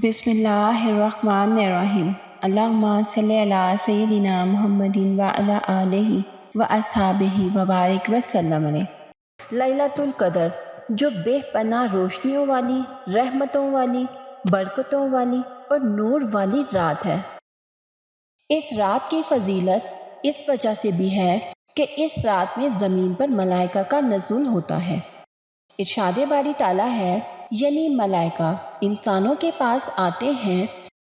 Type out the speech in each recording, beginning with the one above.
بسم اللہ الرحمن الرحیم۔ اللہم صلی علی سیدنا محمد وعلی آلہ واصحابہ وبارک وسلم علیہ۔ لیلۃ القدر جو بے پناہ روشنیوں والی، رحمتوں والی، برکتوں والی اور نور والی رات ہے۔ اس رات کی فضیلت اس وجہ سے بھی ہے کہ اس رات میں زمین پر ملائکہ کا نزول ہوتا ہے۔ ارشاد باری تعالیٰ ہے، یعنی ملائکہ انسانوں کے پاس آتے ہیں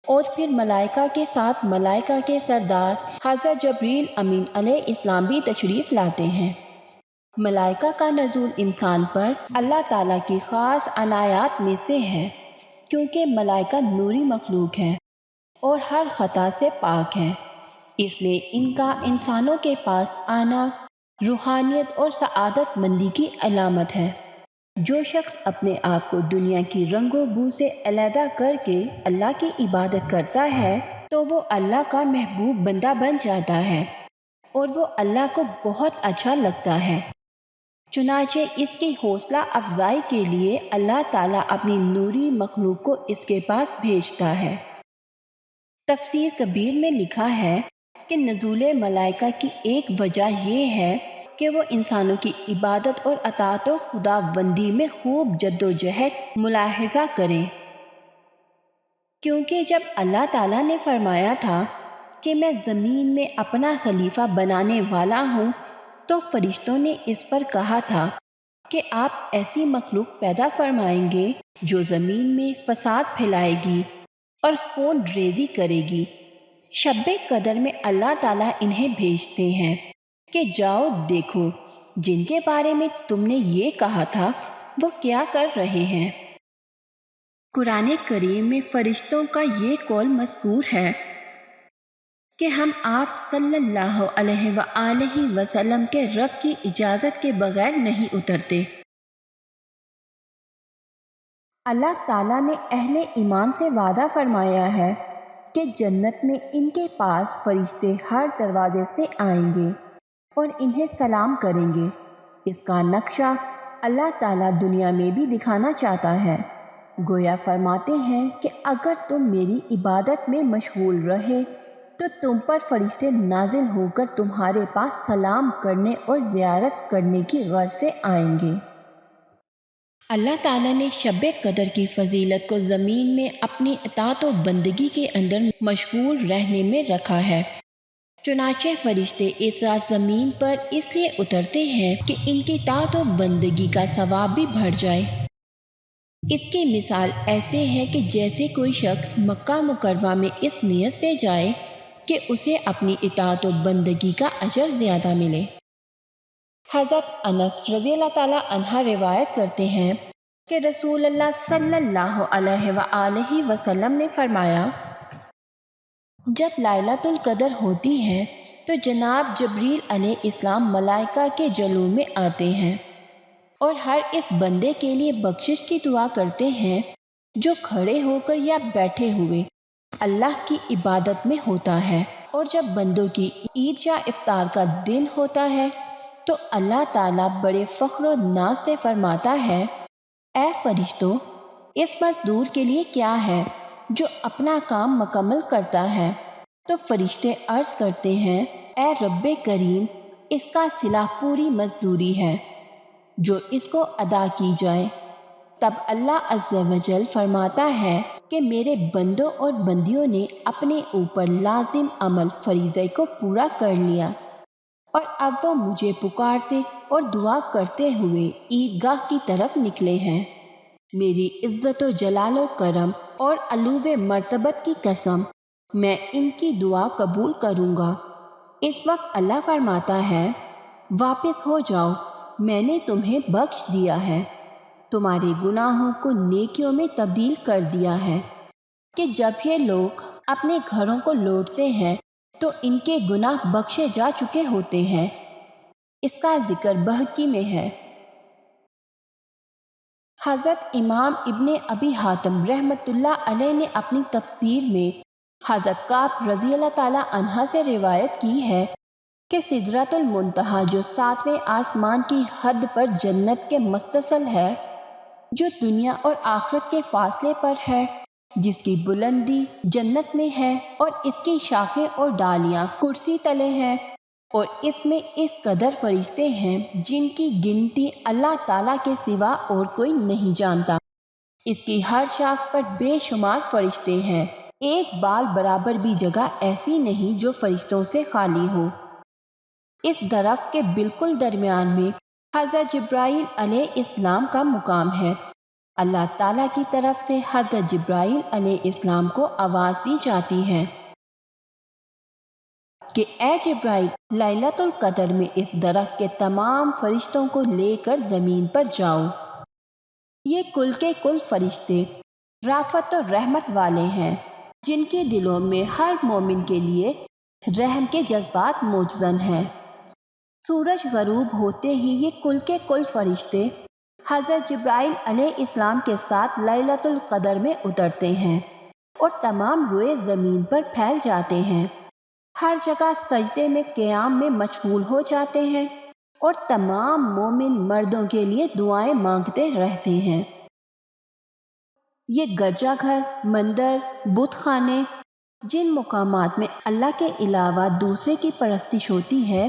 اور پھر ملائکہ کے ساتھ ملائکہ کے سردار حضرت جبریل امین علیہ السلام بھی تشریف لاتے ہیں۔ ملائکہ کا نزول انسان پر اللہ تعالیٰ کی خاص عنایات میں سے ہے، کیونکہ ملائکہ نوری مخلوق ہیں اور ہر خطا سے پاک ہیں، اس لیے ان کا انسانوں کے پاس آنا روحانیت اور سعادت مندی کی علامت ہے۔ جو شخص اپنے آپ کو دنیا کی رنگ و بو سے علیحدہ کر کے اللہ کی عبادت کرتا ہے تو وہ اللہ کا محبوب بندہ بن جاتا ہے اور وہ اللہ کو بہت اچھا لگتا ہے۔ چنانچہ اس کی حوصلہ افزائی کے لیے اللہ تعالیٰ اپنی نوری مخلوق کو اس کے پاس بھیجتا ہے۔ تفسیر کبیر میں لکھا ہے کہ نزول ملائکہ کی ایک وجہ یہ ہے کہ وہ انسانوں کی عبادت اور اطاعت و خدا بندی میں خوب جد و جہد ملاحظہ کریں، کیونکہ جب اللہ تعالیٰ نے فرمایا تھا کہ میں زمین میں اپنا خلیفہ بنانے والا ہوں تو فرشتوں نے اس پر کہا تھا کہ آپ ایسی مخلوق پیدا فرمائیں گے جو زمین میں فساد پھیلائے گی اور خون ریزی کرے گی۔ شب قدر میں اللہ تعالیٰ انہیں بھیجتے ہیں کہ جاؤ دیکھو جن کے بارے میں تم نے یہ کہا تھا وہ کیا کر رہے ہیں۔ قرآن کریم میں فرشتوں کا یہ قول مذکور ہے کہ ہم آپ صلی اللہ علیہ وآلہ وسلم کے رب کی اجازت کے بغیر نہیں اترتے۔ اللہ تعالیٰ نے اہل ایمان سے وعدہ فرمایا ہے کہ جنت میں ان کے پاس فرشتے ہر دروازے سے آئیں گے اور انہیں سلام کریں گے۔ اس کا نقشہ اللہ تعالیٰ دنیا میں بھی دکھانا چاہتا ہے، گویا فرماتے ہیں کہ اگر تم میری عبادت میں مشغول رہے تو تم پر فرشتے نازل ہو کر تمہارے پاس سلام کرنے اور زیارت کرنے کی غرض سے آئیں گے۔ اللہ تعالیٰ نے شب قدر کی فضیلت کو زمین میں اپنی اطاعت و بندگی کے اندر مشغول رہنے میں رکھا ہے، چنانچہ فرشتے اس رات زمین پر اس لیے اترتے ہیں کہ ان کی اطاعت و بندگی کا ثواب بھی بڑھ جائے۔ اس کی مثال ایسے ہے کہ جیسے کوئی شخص مکہ مکرمہ میں اس نیت سے جائے کہ اسے اپنی اطاعت و بندگی کا اجر زیادہ ملے۔ حضرت انس رضی اللہ تعالیٰ عنہ روایت کرتے ہیں کہ رسول اللہ صلی اللہ علیہ وآلہ وسلم نے فرمایا، جب لیلۃ القدر ہوتی ہے تو جناب جبریل علیہ السلام ملائکہ کے جلوہ میں آتے ہیں اور ہر اس بندے کے لیے بخشش کی دعا کرتے ہیں جو کھڑے ہو کر یا بیٹھے ہوئے اللہ کی عبادت میں ہوتا ہے، اور جب بندوں کی عید یا افطار کا دن ہوتا ہے تو اللہ تعالیٰ بڑے فخر و ناز سے فرماتا ہے، اے فرشتوں، اس مزدور کے لیے کیا ہے جو اپنا کام مکمل کرتا ہے؟ تو فرشتے عرض کرتے ہیں، اے رب کریم، اس کا صلہ پوری مزدوری ہے جو اس کو ادا کی جائے۔ تب اللہ عز و جل فرماتا ہے کہ میرے بندوں اور بندیوں نے اپنے اوپر لازم عمل فریضے کو پورا کر لیا اور اب وہ مجھے پکارتے اور دعا کرتے ہوئے عیدگاہ کی طرف نکلے ہیں۔ میری عزت و جلال و کرم اور علو مرتبت کی قسم، میں ان کی دعا قبول کروں گا۔ اس وقت اللہ فرماتا ہے، واپس ہو جاؤ، میں نے تمہیں بخش دیا ہے، تمہارے گناہوں کو نیکیوں میں تبدیل کر دیا ہے۔ کہ جب یہ لوگ اپنے گھروں کو لوٹتے ہیں تو ان کے گناہ بخشے جا چکے ہوتے ہیں۔ اس کا ذکر بہقی میں ہے۔ حضرت امام ابن ابی حاتم رحمۃ اللہ علیہ نے اپنی تفسیر میں حضرت کعب رضی اللہ تعالیٰ عنہ سے روایت کی ہے کہ سدرۃ المنتہا جو 7ویں آسمان کی حد پر جنت کے مستصل ہے، جو دنیا اور آخرت کے فاصلے پر ہے، جس کی بلندی جنت میں ہے اور اس کی شاخیں اور ڈالیاں کرسی تلے ہیں، اور اس میں اس قدر فرشتے ہیں جن کی گنتی اللہ تعالیٰ کے سوا اور کوئی نہیں جانتا۔ اس کی ہر شاخ پر بے شمار فرشتے ہیں، ایک بال برابر بھی جگہ ایسی نہیں جو فرشتوں سے خالی ہو۔ اس درخت کے بالکل درمیان میں حضرت جبرائیل علیہ السلام کا مقام ہے۔ اللہ تعالیٰ کی طرف سے حضرت جبرائیل علیہ السلام کو آواز دی جاتی ہے کہ اے جبرائیل، لیلۃ القدر میں اس درخت کے تمام فرشتوں کو لے کر زمین پر جاؤ۔ یہ کل کے کل فرشتے رافت و رحمت والے ہیں، جن کے دلوں میں ہر مومن کے لیے رحم کے جذبات موجزن ہیں۔ سورج غروب ہوتے ہی یہ کل کے کل فرشتے حضرت جبرائیل علیہ السلام کے ساتھ لیلۃ القدر میں اترتے ہیں اور تمام روئے زمین پر پھیل جاتے ہیں، ہر جگہ سجدے میں قیام میں مشغول ہو جاتے ہیں اور تمام مومن مردوں کے لیے دعائیں مانگتے رہتے ہیں۔ یہ گرجا گھر، مندر، بت خانے، جن مقامات میں اللہ کے علاوہ دوسرے کی پرستش ہوتی ہے،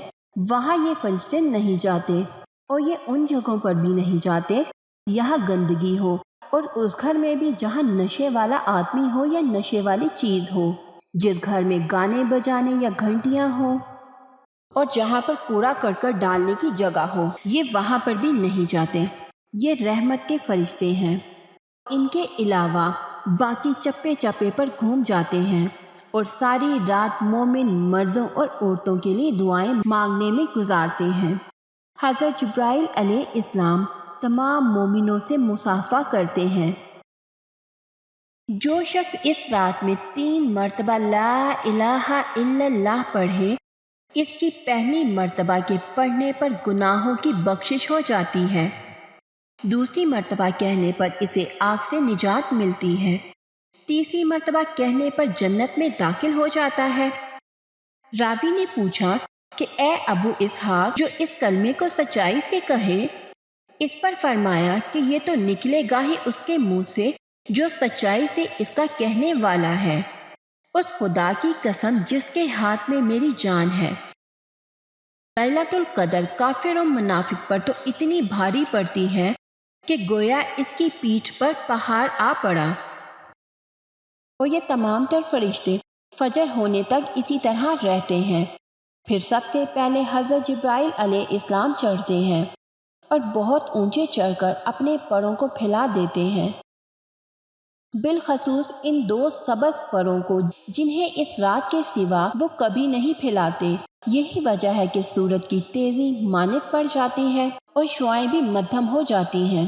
وہاں یہ فرشتے نہیں جاتے، اور یہ ان جگہوں پر بھی نہیں جاتے یہاں گندگی ہو، اور اس گھر میں بھی جہاں نشے والا آدمی ہو یا نشے والی چیز ہو، جس گھر میں گانے بجانے یا گھنٹیاں ہوں، اور جہاں پر کوڑا کرکٹ ڈالنے کی جگہ ہو، یہ وہاں پر بھی نہیں جاتے۔ یہ رحمت کے فرشتے ہیں۔ ان کے علاوہ باقی چپے چپے پر گھوم جاتے ہیں اور ساری رات مومن مردوں اور عورتوں کے لیے دعائیں مانگنے میں گزارتے ہیں۔ حضرت جبرائیل علیہ السلام تمام مومنوں سے مصافحہ کرتے ہیں۔ جو شخص اس رات میں 3 مرتبہ لا الہ الا اللہ پڑھے، اس کی پہلی مرتبہ کے پڑھنے پر گناہوں کی بخشش ہو جاتی ہے، دوسری مرتبہ کہنے پر اسے آگ سے نجات ملتی ہے، تیسری مرتبہ کہنے پر جنت میں داخل ہو جاتا ہے۔ راوی نے پوچھا کہ اے ابو اسحاق، جو اس کلمے کو سچائی سے کہے، اس پر فرمایا کہ یہ تو نکلے گا ہی اس کے منہ سے جو سچائی سے اس کا کہنے والا ہے، اس خدا کی قسم جس کے ہاتھ میں میری جان ہے۔ لیلۃ القدر کافر و منافق پر تو اتنی بھاری پڑتی ہے کہ گویا اس کی پیٹھ پر پہاڑ آ پڑا، اور یہ تمام تر فرشتے فجر ہونے تک اسی طرح رہتے ہیں۔ پھر سب سے پہلے حضرت جبرائیل علیہ السلام چڑھتے ہیں اور بہت اونچے چڑھ کر اپنے پروں کو پھیلا دیتے ہیں، بالخصوص ان 2 سبز پروں کو جنہیں اس رات کے سوا وہ کبھی نہیں پھیلاتے۔ یہی وجہ ہے کہ سورج کی تیزی ماند پڑ جاتی ہے اور شعائیں بھی مدھم ہو جاتی ہیں۔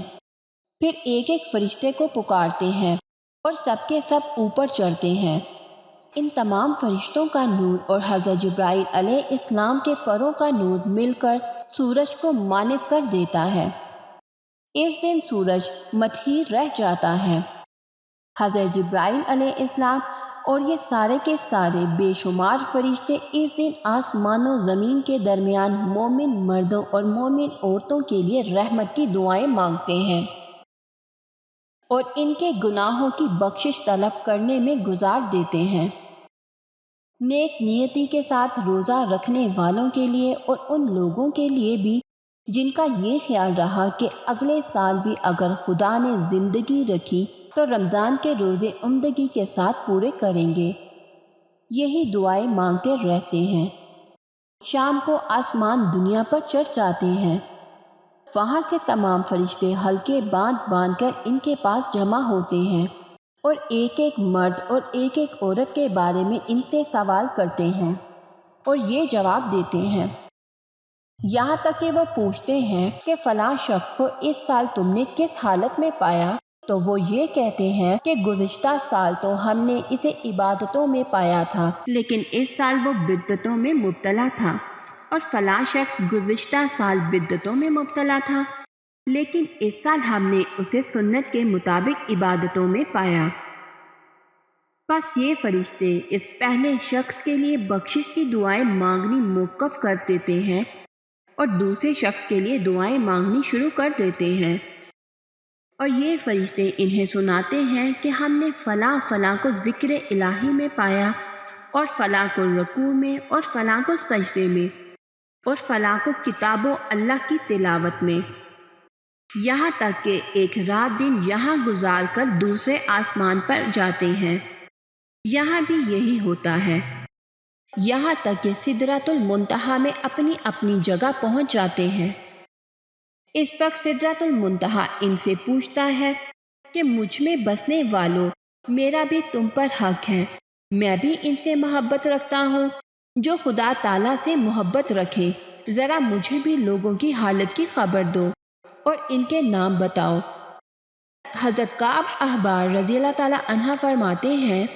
پھر ایک ایک فرشتے کو پکارتے ہیں اور سب کے سب اوپر چڑھتے ہیں۔ ان تمام فرشتوں کا نور اور حضرت جبرائیل علیہ السلام کے پروں کا نور مل کر سورج کو ماند کر دیتا ہے۔ اس دن سورج مدھیر رہ جاتا ہے۔ حضرت جبرائیل علیہ السلام اور یہ سارے کے سارے بے شمار فرشتے اس دن آسمان و زمین کے درمیان مومن مردوں اور مومن عورتوں کے لیے رحمت کی دعائیں مانگتے ہیں اور ان کے گناہوں کی بخشش طلب کرنے میں گزار دیتے ہیں۔ نیک نیتی کے ساتھ روزہ رکھنے والوں کے لیے اور ان لوگوں کے لیے بھی جن کا یہ خیال رہا کہ اگلے سال بھی اگر خدا نے زندگی رکھی تو رمضان کے روزے عمدگی کے ساتھ پورے کریں گے، یہی دعائیں مانگتے رہتے ہیں۔ شام کو آسمان دنیا پر چڑھ جاتے ہیں، وہاں سے تمام فرشتے حلقے باندھ باندھ کر ان کے پاس جمع ہوتے ہیں اور ایک ایک مرد اور ایک ایک عورت کے بارے میں ان سے سوال کرتے ہیں اور یہ جواب دیتے ہیں، یہاں تک کہ وہ پوچھتے ہیں کہ فلاں شخص کو اس سال تم نے کس حالت میں پایا، تو وہ یہ کہتے ہیں کہ گزشتہ سال تو ہم نے اسے عبادتوں میں پایا تھا، لیکن اس سال وہ بدعتوں میں مبتلا تھا، اور فلاں شخص گزشتہ سال بدعتوں میں مبتلا تھا، لیکن اس سال ہم نے اسے سنت کے مطابق عبادتوں میں پایا۔ بس یہ فرشتے اس پہلے شخص کے لیے بخشش کی دعائیں مانگنی موقف کر دیتے ہیں اور دوسرے شخص کے لیے دعائیں مانگنی شروع کر دیتے ہیں۔ اور یہ فرشتے انہیں سناتے ہیں کہ ہم نے فلاں فلاں کو ذکر الہی میں پایا، اور فلاں کو رکوع میں، اور فلاں کو سجدے میں، اور فلاں کو کتاب و اللہ کی تلاوت میں، یہاں تک کہ ایک رات دن یہاں گزار کر دوسرے آسمان پر جاتے ہیں۔ یہاں بھی یہی ہوتا ہے، یہاں تک کہ سدرۃ المنتہا میں اپنی اپنی جگہ پہنچ جاتے ہیں۔ اس وقت سدرۃ المنتہا ان سے پوچھتا ہے کہ مجھ میں بسنے والوں، میرا بھی تم پر حق ہے، میں بھی ان سے محبت رکھتا ہوں جو خدا تعالیٰ سے محبت رکھے، ذرا مجھے بھی لوگوں کی حالت کی خبر دو اور ان کے نام بتاؤ۔ حضرت کعب احبار رضی اللہ تعالیٰ عنہ فرماتے ہیں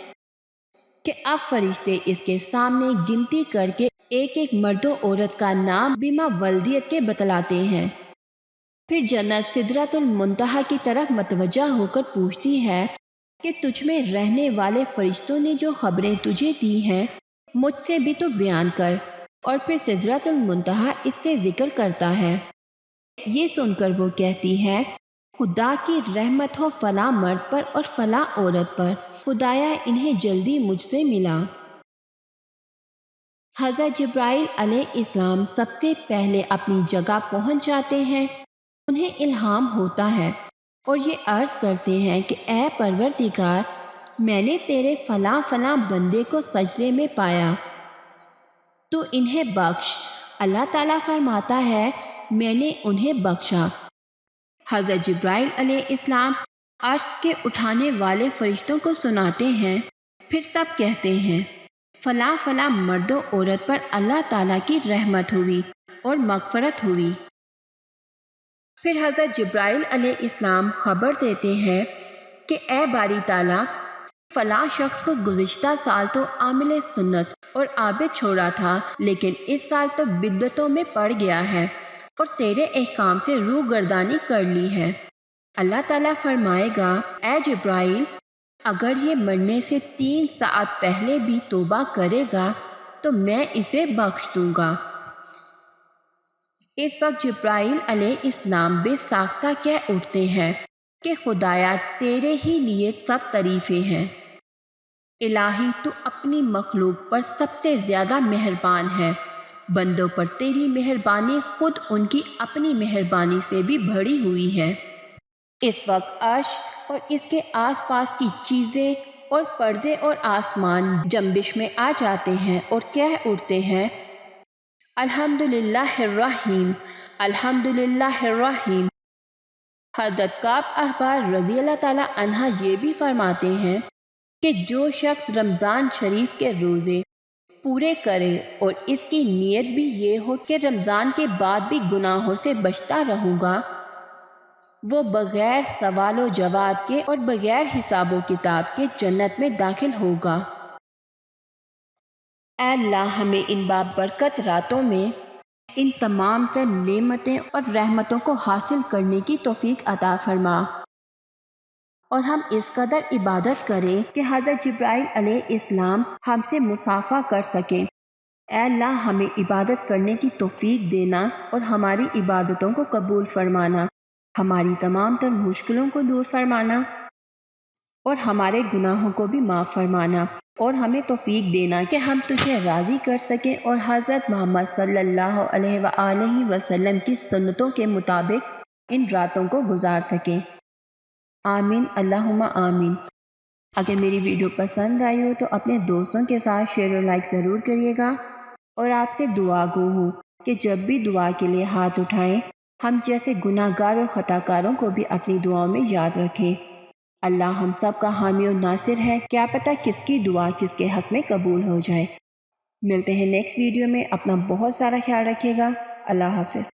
کہ اب فرشتے اس کے سامنے گنتی کر کے ایک ایک مرد و عورت کا نام بما ولدیت کے بتلاتے ہیں۔ پھر جنت سدرۃ المنتہا کی طرف متوجہ ہو کر پوچھتی ہے کہ تجھ میں رہنے والے فرشتوں نے جو خبریں تجھے دی ہیں مجھ سے بھی تو بیان کر، اور پھر سدرۃ المنتہا اس سے ذکر کرتا ہے۔ یہ سن کر وہ کہتی ہے خدا کی رحمت ہو فلاں مرد پر اور فلاں عورت پر، خدایا انہیں جلدی مجھ سے ملا۔ حضرت جبرائیل علیہ السلام سب سے پہلے اپنی جگہ پہنچ جاتے ہیں۔ انہیں الہام ہوتا ہے اور یہ عرض کرتے ہیں کہ اے پروردگار، میں نے تیرے فلاں فلاں بندے کو سجدے میں پایا، تو انہیں بخش۔ اللہ تعالیٰ فرماتا ہے میں نے انہیں بخشا۔ حضرت جبرائیل علیہ السلام عرش کے اٹھانے والے فرشتوں کو سناتے ہیں، پھر سب کہتے ہیں فلاں فلاں مرد و عورت پر اللہ تعالیٰ کی رحمت ہوئی اور مغفرت ہوئی۔ پھر حضرت جبرائیل علیہ السلام خبر دیتے ہیں کہ اے باری تعالیٰ، فلاں شخص کو گزشتہ سال تو عامل سنت اور عابد چھوڑا تھا، لیکن اس سال تو بدعتوں میں پڑ گیا ہے اور تیرے احکام سے روح گردانی کر لی ہے۔ اللہ تعالیٰ فرمائے گا اے جبرائیل، اگر یہ مرنے سے 3 ساعت پہلے بھی توبہ کرے گا تو میں اسے بخش دوں گا۔ اس وقت جبرائیل علیہ السلام بے ساختہ کہہ اٹھتے ہیں کہ خدایا تیرے ہی لیے سب تعریفیں ہیں، الہی تو اپنی مخلوق پر سب سے زیادہ مہربان ہے، بندوں پر تیری مہربانی خود ان کی اپنی مہربانی سے بھی بڑھی ہوئی ہے۔ اس وقت عرش اور اس کے آس پاس کی چیزیں اور پردے اور آسمان جنبش میں آ جاتے ہیں اور کہہ اٹھتے ہیں الحمدللہ الرحیم، الحمدللہ الرحیم۔ حضرت کعب احبار رضی اللہ تعالیٰ عنہ یہ بھی فرماتے ہیں کہ جو شخص رمضان شریف کے روزے پورے کرے اور اس کی نیت بھی یہ ہو کہ رمضان کے بعد بھی گناہوں سے بچتا رہوں گا، وہ بغیر سوال و جواب کے اور بغیر حساب و کتاب کے جنت میں داخل ہوگا۔ اے اللہ ہمیں ان بابرکت راتوں میں ان تمام تر نعمتیں اور رحمتوں کو حاصل کرنے کی توفیق عطا فرما، اور ہم اس قدر عبادت کریں کہ حضرت جبرائیل علیہ السلام ہم سے مصافحہ کر سکیں۔ اے اللہ ہمیں عبادت کرنے کی توفیق دینا اور ہماری عبادتوں کو قبول فرمانا، ہماری تمام تر مشکلوں کو دور فرمانا اور ہمارے گناہوں کو بھی معاف فرمانا، اور ہمیں توفیق دینا کہ ہم تجھے راضی کر سکیں اور حضرت محمد صلی اللہ علیہ وآلہ وسلم کی سنتوں کے مطابق ان راتوں کو گزار سکیں۔ آمین اللہم آمین۔ اگر میری ویڈیو پسند آئی ہو تو اپنے دوستوں کے ساتھ شیئر اور لائک ضرور کریے گا، اور آپ سے دعا گو ہوں کہ جب بھی دعا کے لیے ہاتھ اٹھائیں ہم جیسے گناہ گار اور خطا کاروں کو بھی اپنی دعاؤں میں یاد رکھیں۔ اللہ ہم سب کا حامی و ناصر ہے، کیا پتہ کس کی دعا کس کے حق میں قبول ہو جائے۔ ملتے ہیں نیکسٹ ویڈیو میں، اپنا بہت سارا خیال رکھیے گا۔ اللہ حافظ۔